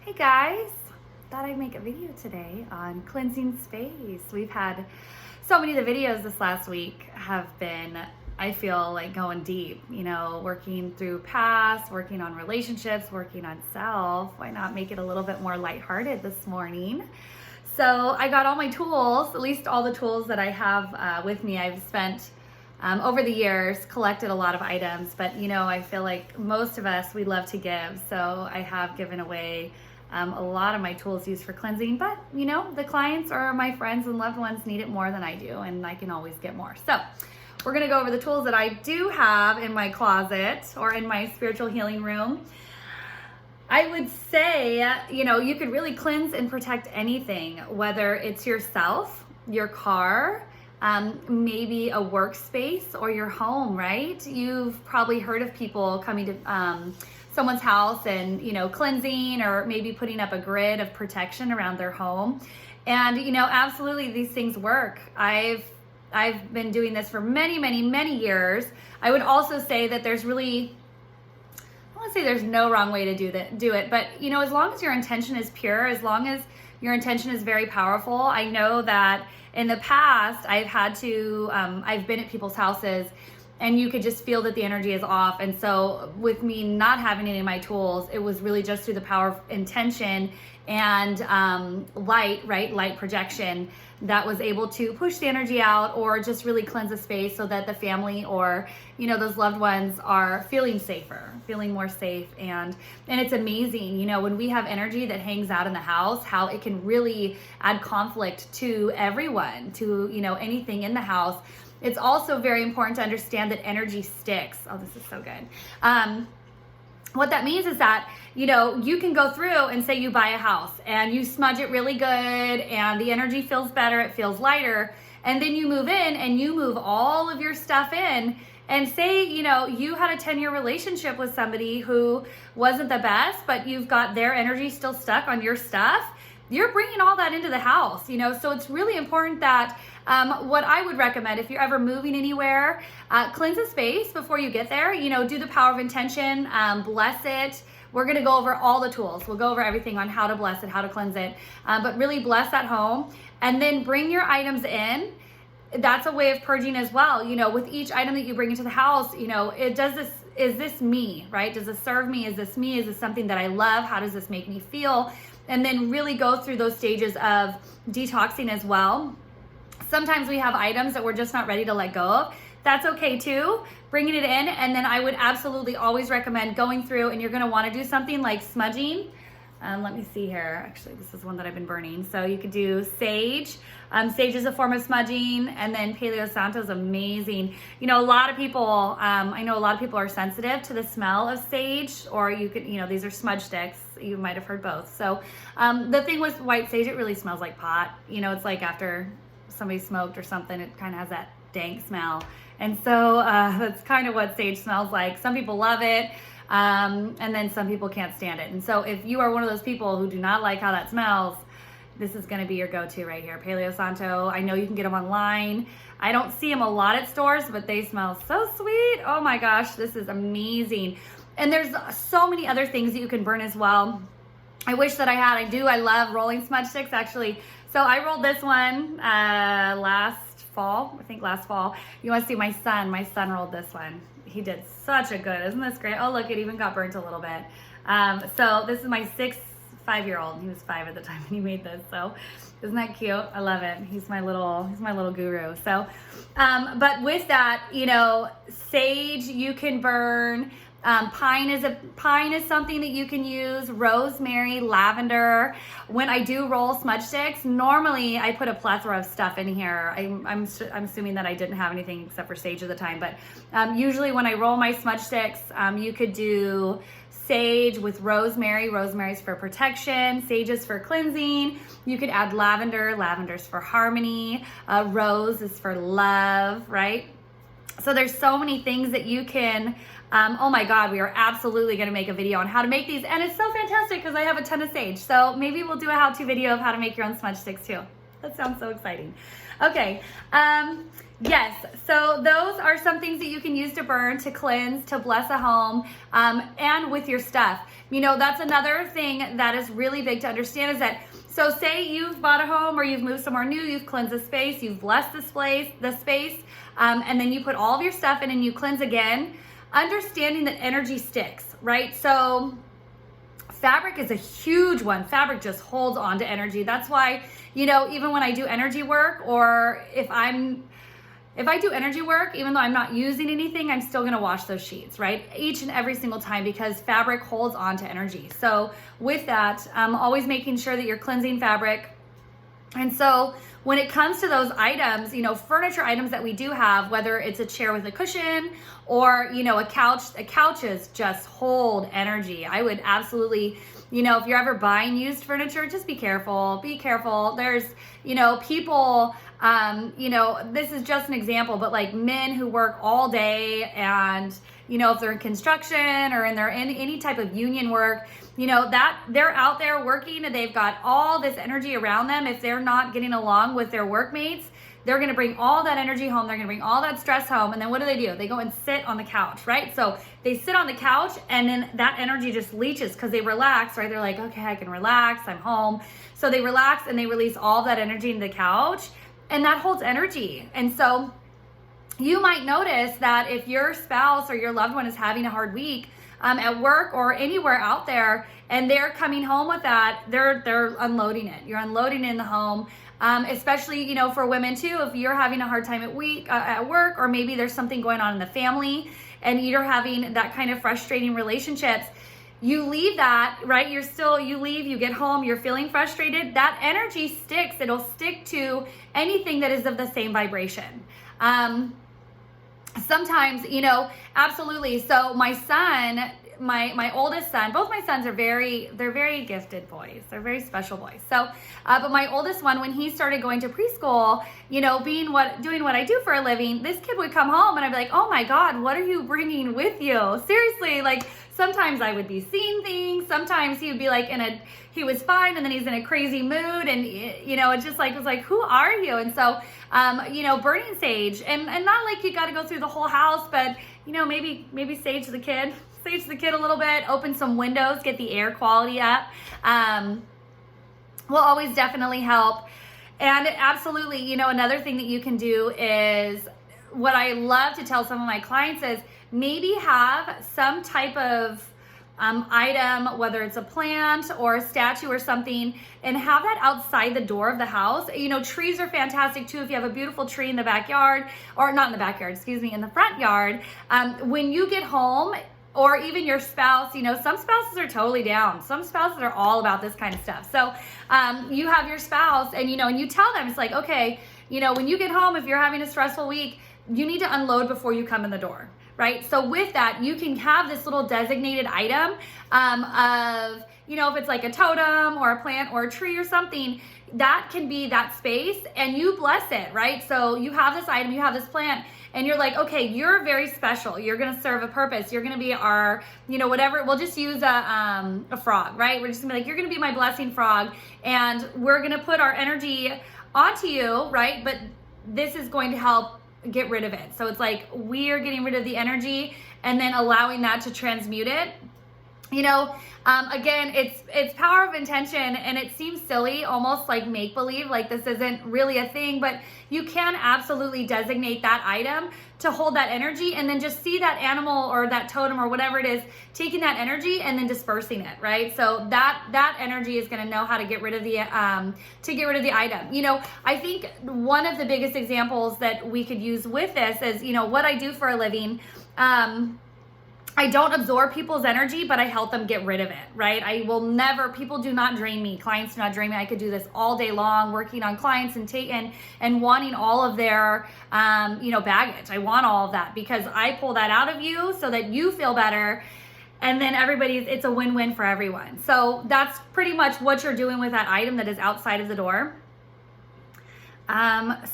Hey guys, thought I'd make a video today on cleansing space. We've had so many of the videos this last week have been, I feel like, going deep, working through past, working on relationships, working on self. Why not make it a little bit more lighthearted this morning? So I got all my tools, at least all the tools that I have with me. I've spent over the years collected a lot of items, but I feel like most of us, we love to give. So I have given away a lot of my tools used for cleansing, but the clients or my friends and loved ones need it more than I do, and I can always get more. So we're gonna go over the tools that I do have in my closet or in my spiritual healing room. I would say, you could really cleanse and protect anything, whether it's yourself, your car, maybe a workspace or your home, right? You've probably heard of people coming to someone's house and, cleansing or maybe putting up a grid of protection around their home. And, absolutely these things work. I've been doing this for many, many, many years. I would also say that there's really, I want to say there's no wrong way to do it, but as long as your intention is pure, as long as your intention is very powerful. I know that in the past I've been at people's houses and you could just feel that the energy is off. And so with me not having any of my tools, it was really just through the power of intention and light projection that was able to push the energy out or just really cleanse a space so that the family or, those loved ones are feeling safer, feeling more safe. And it's amazing, when we have energy that hangs out in the house, how it can really add conflict to everyone, to, anything in the house. It's also very important to understand that energy sticks. Oh, this is so good. What that means is that, you can go through and say you buy a house and you smudge it really good and the energy feels better, it feels lighter. And then you move in and you move all of your stuff in and say, you had a 10-year relationship with somebody who wasn't the best, but you've got their energy still stuck on your stuff. You're bringing all that into the house, so it's really important that what I would recommend if you're ever moving anywhere, cleanse a space before you get there, do the power of intention, bless it. We're going to go over all the tools. We'll go over everything on how to bless it, how to cleanse it, but really bless that home and then bring your items in. That's a way of purging as well. With each item that you bring into the house, is this me, right? Does this serve me? Is this me? Is this something that I love? How does this make me feel? And then really go through those stages of detoxing as well. Sometimes we have items that we're just not ready to let go of. That's okay too, bringing it in. And then I would absolutely always recommend going through, and you're gonna wanna do something like smudging. Let me see here. Actually, this is one that I've been burning. So you could do sage. Sage is a form of smudging, and then Paleo Santo is amazing. A lot of people, I know a lot of people are sensitive to the smell of sage, or you could, these are smudge sticks. You might have heard both. So the thing with white sage, it really smells like pot. It's like after somebody smoked or something, it kind of has that dank smell. And so that's kind of what sage smells like. Some people love it. And then some people can't stand it. And so if you are one of those people who do not like how that smells, this is going to be your go-to right here. Paleo Santo. I know you can get them online. I don't see them a lot at stores, but they smell so sweet. Oh my gosh, this is amazing. And there's so many other things that you can burn as well. I wish that I love rolling smudge sticks actually. So I rolled this one last fall. You want to see my son rolled this one. He did such a good, isn't this great? Oh, look, it even got burnt a little bit. So this is my 5-year-old. He was 5 at the time when he made this. So isn't that cute? I love it. He's my little guru. So, but with that, sage you can burn. Pine is something that you can use. Rosemary, lavender. When I do roll smudge sticks, normally I put a plethora of stuff in here. I'm assuming that I didn't have anything except for sage at the time, but usually when I roll my smudge sticks, you could do sage with rosemary. Rosemary's for protection. Sage is for cleansing. You could add lavender. Lavender's for harmony. Rose is for love, right? So there's so many things that you can, oh my God, we are absolutely gonna make a video on how to make these. And it's so fantastic because I have a ton of sage. So maybe we'll do a how-to video of how to make your own smudge sticks too. That sounds so exciting. Okay. Yes. So those are some things that you can use to burn, to cleanse, to bless a home, and with your stuff. You know, that's another thing that is really big to understand is that, so say you've bought a home or you've moved somewhere new, you've cleansed the space, you've blessed the space, and then you put all of your stuff in and you cleanse again, understanding that energy sticks, right? So fabric is a huge one. Fabric just holds on to energy. That's why, you know, even when I do energy work, or if I do energy work, even though I'm not using anything, I'm still gonna wash those sheets, right? Each and every single time, because fabric holds on to energy. So with that, always making sure that you're cleansing fabric. And so when it comes to those items, you know, furniture items that we do have, whether it's a chair with a cushion or, you know, couches just hold energy. I would absolutely, you know, if you're ever buying used furniture, just be careful. Be careful. There's, you know, people, you know, this is just an example, but like men who work all day and, you know, if they're in construction or in any type of union work, you know, that they're out there working and they've got all this energy around them. If they're not getting along with their workmates, they're going to bring all that energy home. They're going to bring all that stress home. And then what do? They go and sit on the couch, right? So they sit on the couch and then that energy just leaches because they relax, right? They're like, okay, I can relax. I'm home. So they relax and they release all that energy into the couch, and that holds energy. And so you might notice that if your spouse or your loved one is having a hard week, at work or anywhere out there, and they're coming home with that, they're unloading it. You're unloading it in the home, especially, you know, for women too. If you're having a hard time at work, or maybe there's something going on in the family, and you're having that kind of frustrating relationships, you leave that, right? You leave, you get home, you're feeling frustrated. That energy sticks. It'll stick to anything that is of the same vibration. Sometimes, you know, absolutely. So my son, my oldest son, both my sons are they're very gifted boys. They're very special boys. So, but my oldest one, when he started going to preschool, you know, doing what I do for a living, this kid would come home and I'd be like, oh my God, what are you bringing with you? Seriously, like sometimes I would be seeing things. Sometimes he would be like he was fine and then he's in a crazy mood, and you know, it just like was like, who are you? And so, you know, burning sage, and not like you got to go through the whole house, but you know, maybe sage the kid a little bit, open some windows, get the air quality up, will always definitely help. And absolutely, you know, another thing that you can do is, what I love to tell some of my clients is, maybe have some type of item, whether it's a plant or a statue or something, and have that outside the door of the house. You know, trees are fantastic too. If you have a beautiful tree in the backyard, or not in the backyard, excuse me, in the front yard, when you get home, or even your spouse, you know, some spouses are totally down. Some spouses are all about this kind of stuff. So you have your spouse, and, you know, and you tell them, it's like, okay, you know, when you get home, if you're having a stressful week, you need to unload before you come in the door. Right? So with that, you can have this little designated item of, you know, if it's like a totem or a plant or a tree or something, that can be that space, and you bless it, right? So you have this item, you have this plant, and you're like, okay, you're very special. You're going to serve a purpose. You're going to be our, you know, whatever. We'll just use a frog, right? We're just gonna be like, you're going to be my blessing frog, and we're going to put our energy onto you, right? But this is going to help get rid of it. So it's like we're getting rid of the energy and then allowing that to transmute it. You know, again, it's power of intention, and it seems silly, almost like make-believe, like this isn't really a thing, but you can absolutely designate that item to hold that energy, and then just see that animal or that totem or whatever it is taking that energy and then dispersing it, right? So that energy is going to know how to get rid of the item. You know, I think one of the biggest examples that we could use with this is, you know, what I do for a living. I don't absorb people's energy, but I help them get rid of it, right? People do not drain me. Clients do not drain me. I could do this all day long, working on clients and wanting all of their, you know, baggage. I want all of that because I pull that out of you so that you feel better. And then it's a win-win for everyone. So that's pretty much what you're doing with that item that is outside of the door.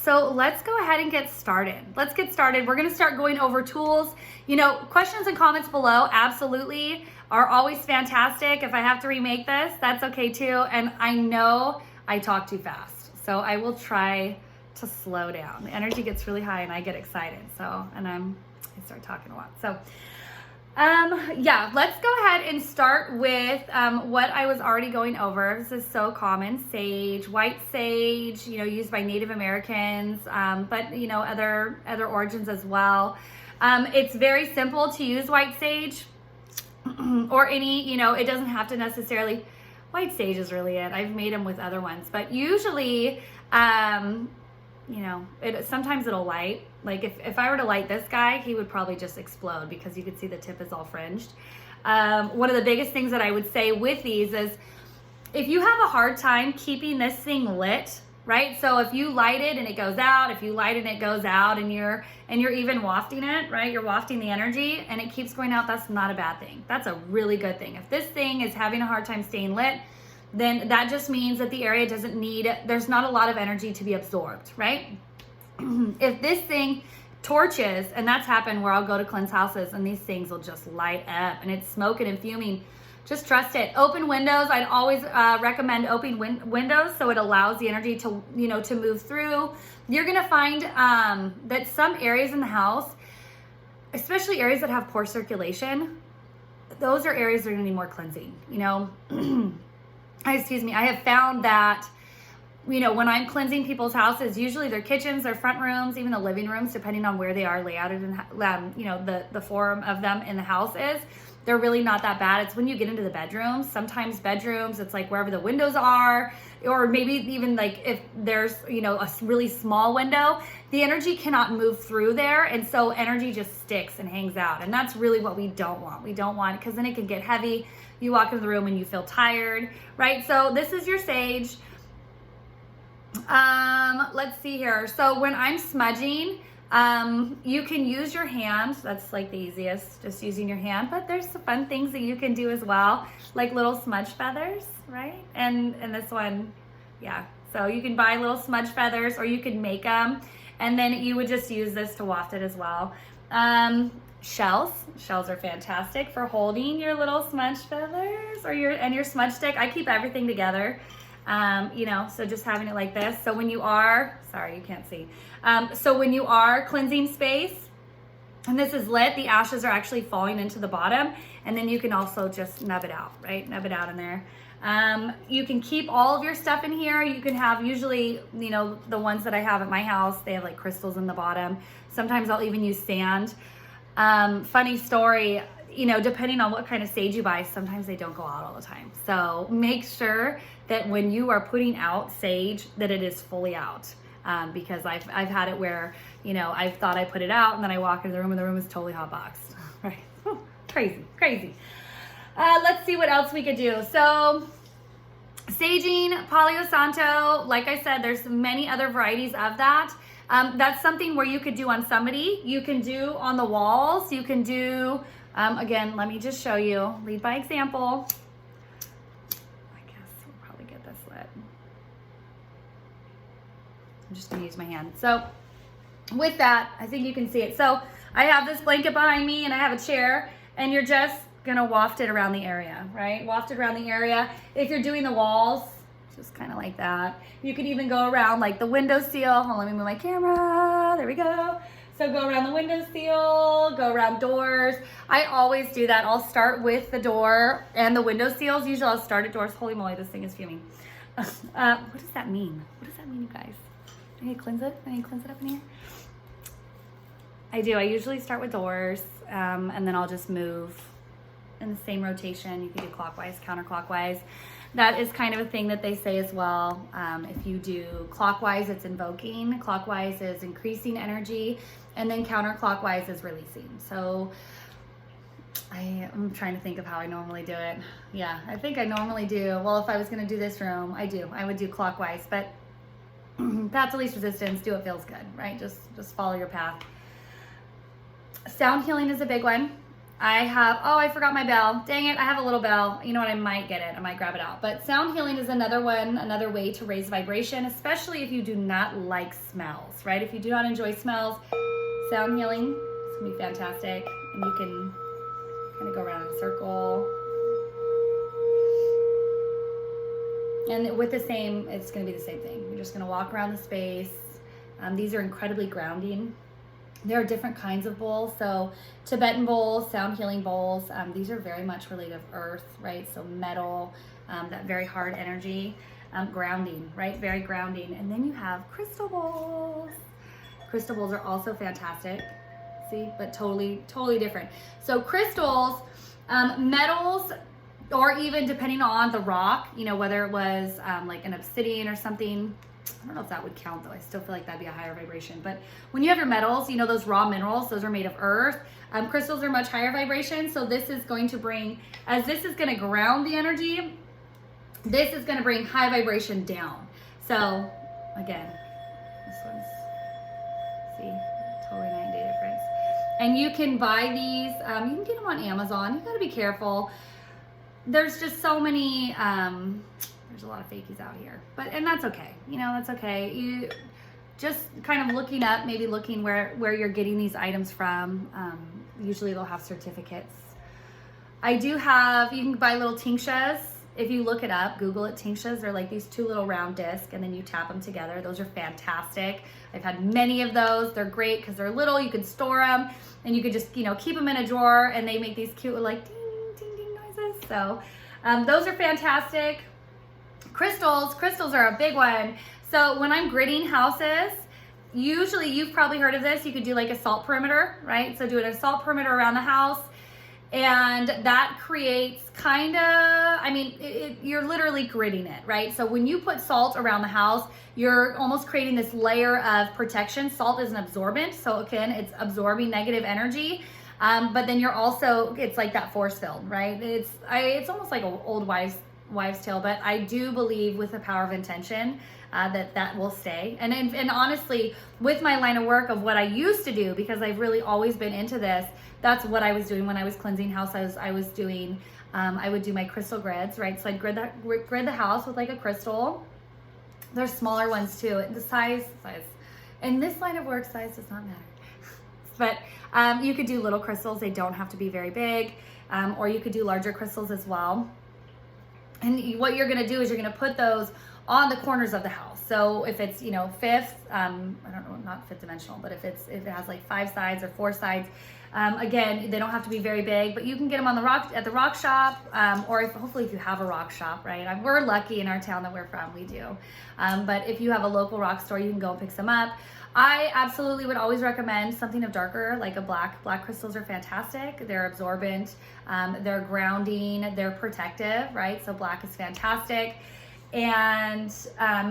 So let's go ahead and get started. We're going to start going over tools. You know, questions and comments below absolutely are always fantastic. If I have to remake this, that's okay too. And I know I talk too fast. So I will try to slow down. The energy gets really high and I get excited. So, and I start talking a lot. So, yeah, let's go ahead and start with what I was already going over. This is so common: sage, white sage, you know, used by Native Americans, but you know, other origins as well. It's very simple to use white sage or any, you know, it doesn't have to necessarily, white sage is really it. I've made them with other ones, but usually, you know, sometimes it'll light. Like if I were to light this guy, he would probably just explode because you could see the tip is all fringed. One of the biggest things that I would say with these is if you have a hard time keeping this thing lit, right? So if you light it and it goes out, if you light it and it goes out, and you're even wafting it, right? You're wafting the energy and it keeps going out, that's not a bad thing. That's a really good thing. If this thing is having a hard time staying lit, then that just means that the area doesn't need, there's not a lot of energy to be absorbed, right? If this thing torches, and that's happened where I'll go to cleanse houses and these things will just light up and it's smoking and fuming, just trust it. Open windows. I'd always recommend open windows so it allows the energy to, you know, to move through. You're going to find that some areas in the house, especially areas that have poor circulation, those are areas that are going to need more cleansing, you know. Excuse me. I have found that, you know, when I'm cleansing people's houses, usually their kitchens, their front rooms, even the living rooms, depending on where they are layout and, you know, the form of them in the house is, they're really not that bad. It's when you get into the bedrooms. Sometimes bedrooms, it's like wherever the windows are, or maybe even like if there's, you know, a really small window, the energy cannot move through there. And so energy just sticks and hangs out. And that's really what we don't want. We don't want, because then it can get heavy. You walk into the room and you feel tired, right? So this is your sage. Let's see here. So when I'm smudging, you can use your hand. That's like the easiest, just using your hand, but there's some fun things that you can do as well, like little smudge feathers, right? And this one, yeah. So you can buy little smudge feathers or you can make them, and then you would just use this to waft it as well. Shells are fantastic for holding your little smudge feathers or your smudge stick. I keep everything together. You know, so just having it like this. So when you are, sorry, you can't see. So when you are cleansing space and this is lit, the ashes are actually falling into the bottom, and then you can also just nub it out, right? Nub it out in there. You can keep all of your stuff in here. You can have, usually, you know, the ones that I have at my house, they have like crystals in the bottom. Sometimes I'll even use sand. Funny story, you know, depending on what kind of sage you buy, sometimes they don't go out all the time. So make sure that when you are putting out sage, that it is fully out. Because I've had it where, you know, I thought I put it out and then I walk into the room and the room is totally hot boxed. Right? Crazy. Let's see what else we could do. So saging, Palo Santo, like I said, there's many other varieties of that. That's something where you could do on somebody. You can do on the walls. You can do, again, let me just show you, lead by example. I guess we'll probably get this lit. I'm just gonna use my hand. So with that, I think you can see it. So I have this blanket behind me and I have a chair, and you're just gonna waft it around the area, right? Waft it around the area. If you're doing the walls, just kind of like that. You could even go around like the window seal. Hold on, let me move my camera. There we go. So go around the window seal, go around doors. I always do that. I'll start with the door and the window seals. Usually I'll start at doors. Holy moly, this thing is fuming. What does that mean? What does that mean, you guys? I need to cleanse it? I need to cleanse it up in here? I do. I usually start with doors, and then I'll just move in the same rotation. You can do clockwise, counterclockwise. That is kind of a thing that they say as well. If you do clockwise, it's invoking. Clockwise is increasing energy, and then counterclockwise is releasing. So I'm trying to think of how I normally do it. Yeah, I think I normally do. Well, if I was going to do this room, I would do clockwise, but path to least resistance, do what feels good, right? Just follow your path. Sound healing is a big one. I forgot my bell. Dang it, I have a little bell. You know what, I might get it. I might grab it out. But sound healing is another one, another way to raise vibration, especially if you do not like smells, right? If you do not enjoy smells, sound healing is gonna be fantastic. And you can kind of go around in a circle. And with the same, it's going to be the same thing. You're just going to walk around the space. These are incredibly grounding. There are different kinds of bowls. So Tibetan bowls, sound healing bowls. These are very much related to earth, right? So metal, that very hard energy, grounding, right? Very grounding. And then you have crystal bowls. Crystal bowls are also fantastic. See, but totally different. So crystals, metals, or even depending on the rock, you know, whether it was like an obsidian or something. I don't know if that would count though. I still feel like that'd be a higher vibration. But when you have your metals, you know, those raw minerals, those are made of earth. Crystals are much higher vibration. So this is going to bring, as this is going to ground the energy, this is going to bring high vibration down. So again, this one's, see, totally 9-day difference. And you can buy these, you can get them on Amazon. You got to be careful. There's just so many, there's a lot of fakies out here, and that's okay. You know, that's okay. You just kind of looking up, maybe looking where you're getting these items from. Usually they'll have certificates. I do have, you can buy little tinctures. If you look it up, Google it, tinctures. They're like these 2 little round discs, and then you tap them together. Those are fantastic. I've had many of those. They're great because they're little. You can store them, and you can just, you know, keep them in a drawer, and they make these cute like ding, ding, ding noises. So those are fantastic. Crystals are a big one. So when I'm gridding houses, usually you've probably heard of this. You could do like a salt perimeter, right? So doing a salt perimeter around the house. And that creates kind of, I mean, you're literally gridding it, right? So when you put salt around the house, you're almost creating this layer of protection. Salt is an absorbent. So again, it's absorbing negative energy. But then you're also, it's like that force field, right? It's almost like an old wives' tale, but I do believe with the power of intention that will stay. And honestly, with my line of work of what I used to do, because I've really always been into this, that's what I was doing when I was cleansing houses. I was doing, I would do my crystal grids, right? So I'd grid the house with like a crystal. There's smaller ones too. The size. In this line of work, size does not matter. But you could do little crystals. They don't have to be very big. Or you could do larger crystals as well. And what you're gonna do is you're gonna put those on the corners of the house. So if it's, you know, fifth, I don't know, not fifth dimensional, but if it has like 5 sides or 4 sides, again, they don't have to be very big, but you can get them on at the rock shop, or hopefully if you have a rock shop, right? We're lucky in our town that we're from, we do. But if you have a local rock store, you can go and pick some up. I absolutely would always recommend something of darker, like a black. Black crystals are fantastic. They're absorbent, they're grounding, they're protective, right? So black is fantastic. And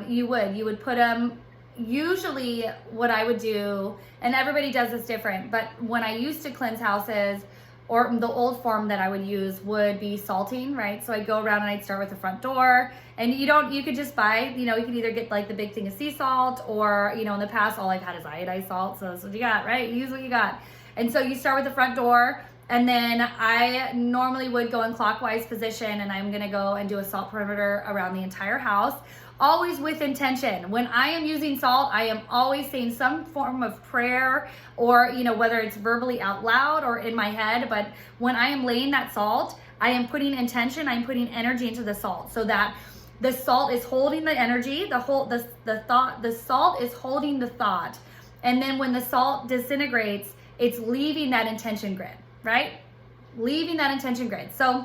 you would put them, usually what I would do, and everybody does this different, but when I used to cleanse houses, or the old form that I would use would be salting, right? So I'd go around and I'd start with the front door, and you could just buy, you know, you could either get like the big thing of sea salt, or, you know, in the past, all I've had is iodized salt. So that's what you got, right? Use what you got. And so you start with the front door, and then I normally would go in clockwise position, and I'm gonna go and do a salt perimeter around the entire house, always with intention. When I am using salt, I am always saying some form of prayer, or, you know, whether it's verbally out loud or in my head, but when I am laying that salt, I am putting intention, I'm putting energy into the salt, so that the salt is holding the energy, the salt is holding the thought. And then when the salt disintegrates, it's leaving that intention grid, right? Leaving that intention grid. So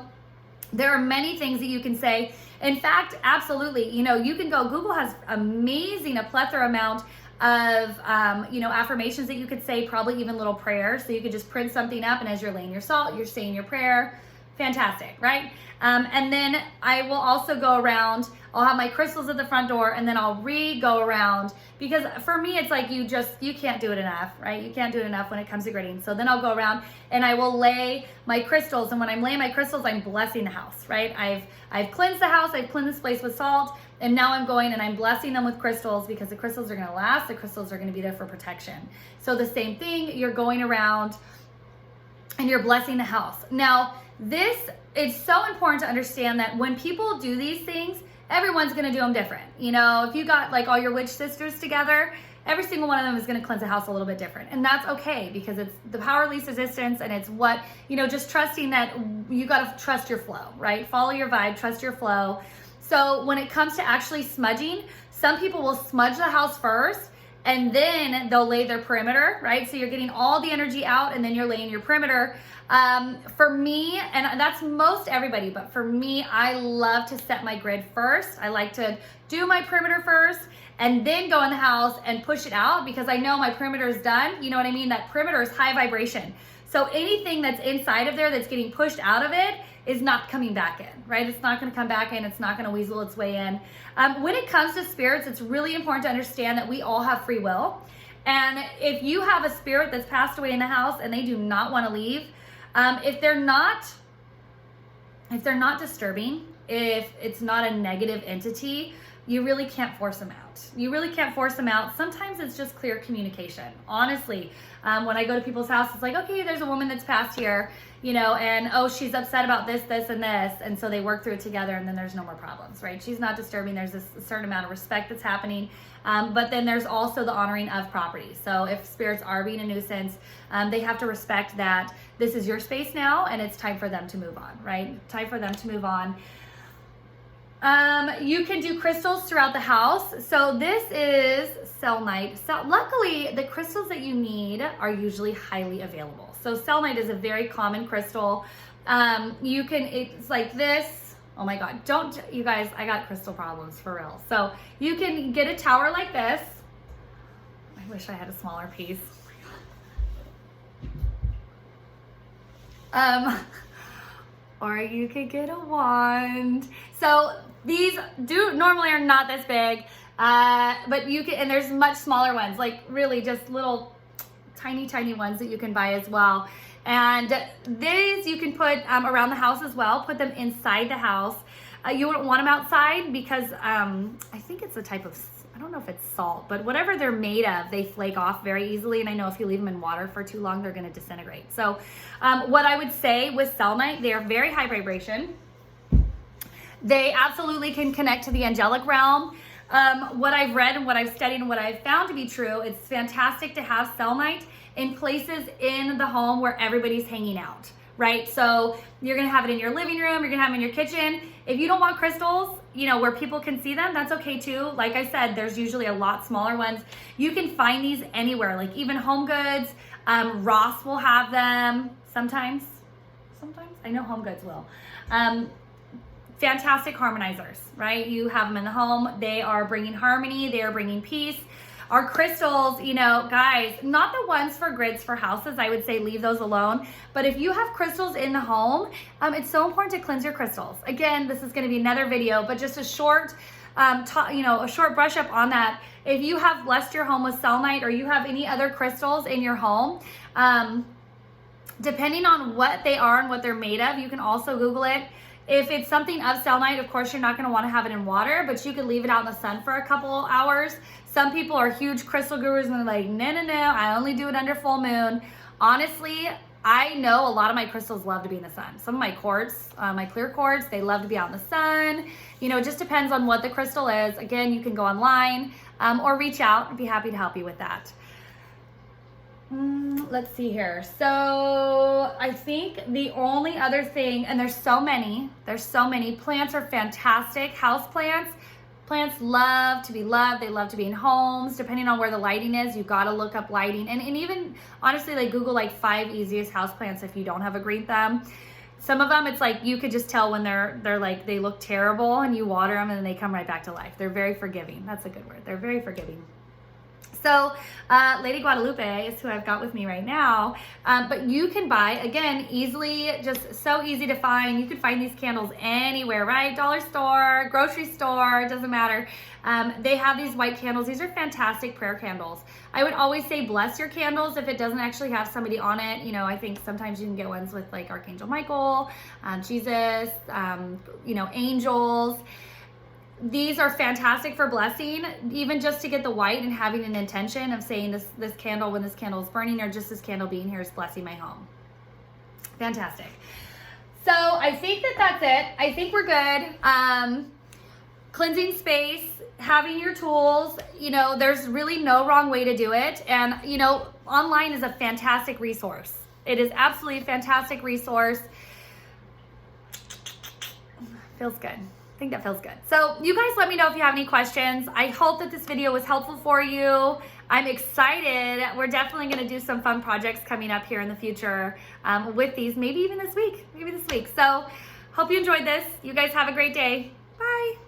there are many things that you can say. In fact, absolutely, you know, you can go, Google has a plethora amount of, you know, affirmations that you could say, probably even little prayers. So you could just print something up, and as you're laying your salt, you're saying your prayer. Fantastic, right? And then I will also go around, I'll have my crystals at the front door, and then I'll go around, because for me, it's like you can't do it enough, right? You can't do it enough when it comes to gridding. So then I'll go around and I will lay my crystals. And when I'm laying my crystals, I'm blessing the house, right? I've cleansed the house, I've cleansed this place with salt, and now I'm going and I'm blessing them with crystals, because the crystals are gonna last, the crystals are gonna be there for protection. So the same thing, you're going around and you're blessing the house. Now, this is so important to understand that when people do these things, everyone's gonna do them different. You know, if you got like all your witch sisters together, every single one of them is gonna cleanse a house a little bit different. And that's okay, because it's the power of least resistance, and it's what, you know, just trusting that you gotta trust your flow, right? Follow your vibe, trust your flow. So when it comes to actually smudging, some people will smudge the house first and then they'll lay their perimeter, right? So you're getting all the energy out and then you're laying your perimeter. For me, and that's most everybody, but for me, I love to set my grid first. I like to do my perimeter first and then go in the house and push it out because I know my perimeter is done. You know what I mean? That perimeter is high vibration. So anything that's inside of there that's getting pushed out of it is not coming back in, right? It's not gonna come back in. It's not gonna weasel its way in. When it comes to spirits, it's really important to understand that we all have free will. And if you have a spirit that's passed away in the house and they do not wanna leave, if they're not disturbing, if it's not a negative entity, you really can't force them out. You really can't force them out. Sometimes it's just clear communication. Honestly, when I go to people's house, it's like, okay, there's a woman that's passed here, you know, and oh, she's upset about this, this, and this. And so they work through it together and then there's no more problems, right? She's not disturbing. There's a certain amount of respect that's happening. But then there's also the honoring of property. So if spirits are being a nuisance, they have to respect that this is your space now and it's time for them to move on, right? Time for them to move on. You can do crystals throughout the house. So this is selenite. So luckily, the crystals that you need are usually highly available. So selenite is a very common crystal. It's like this. Oh my God, you guys, I got crystal problems for real. So you can get a tower like this. I wish I had a smaller piece. Or you could get a wand. So these normally are not this big, but you can, and there's much smaller ones, like really just little tiny ones that you can buy as well. And these you can put around the house as well, put them inside the house. You wouldn't want them outside because I think it's a type of, I don't know if it's salt, but whatever they're made of, they flake off very easily. And I know if you leave them in water for too long, they're gonna disintegrate. So what I would say with selenite, they are very high vibration. They absolutely can connect to the angelic realm. What I've read and what I've studied and what I've found to be true, it's fantastic to have selenite in places in the home where everybody's hanging out, right? So you're gonna have it in your living room, you're gonna have it in your kitchen. If you don't want crystals, you know, where people can see them, that's okay too. Like I said, there's usually a lot smaller ones. You can find these anywhere, like even Home Goods. Ross will have them sometimes. I know Home Goods will. Fantastic harmonizers, right? You have them in the home. They are bringing harmony. They are bringing peace. Our crystals, you know, guys, not the ones for grids for houses. I would say leave those alone. But if you have crystals in the home, it's so important to cleanse your crystals. Again, this is going to be another video, but just a short, a short brush up on that. If you have blessed your home with selenite or you have any other crystals in your home, depending on what they are and what they're made of, you can also Google it. If it's something of selenite, of course, you're not going to want to have it in water, but you could leave it out in the sun for a couple hours. Some people are huge crystal gurus and they're like, no, I only do it under full moon. Honestly, I know a lot of my crystals love to be in the sun. Some of my quartz, my clear quartz, they love to be out in the sun. You know, it just depends on what the crystal is. Again, you can go online or reach out. I'd be happy to help you with that. Let's see here. So I think the only other thing, and there's so many, plants are fantastic. House plants love to be loved. They love to be in homes. Depending on where the lighting is, you got to look up lighting. And even honestly, like Google like 5 easiest house plants if you don't have a green thumb. Some of them, it's like you could just tell when they're like, they look terrible and you water them and then they come right back to life. They're very forgiving. That's a good word. They're very forgiving. So Lady Guadalupe is who I've got with me right now. But you can buy, again, easily, just so easy to find. You can find these candles anywhere, right? Dollar store, grocery store, doesn't matter. They have these white candles. These are fantastic prayer candles. I would always say bless your candles if it doesn't actually have somebody on it. You know, I think sometimes you can get ones with like Archangel Michael, Jesus, angels. These are fantastic for blessing, even just to get the white and having an intention of saying this candle, when this candle is burning, or just this candle being here is blessing my home. Fantastic. So I think that's it. I think we're good. Cleansing space, having your tools, there's really no wrong way to do it. And, online is a fantastic resource. It is absolutely a fantastic resource. Feels good. think that feels good. So you guys let me know if you have any questions. I hope that this video was helpful for you. I'm excited. We're definitely going to do some fun projects coming up here in the future with these, maybe even this week. So hope you enjoyed this. You guys have a great day. Bye.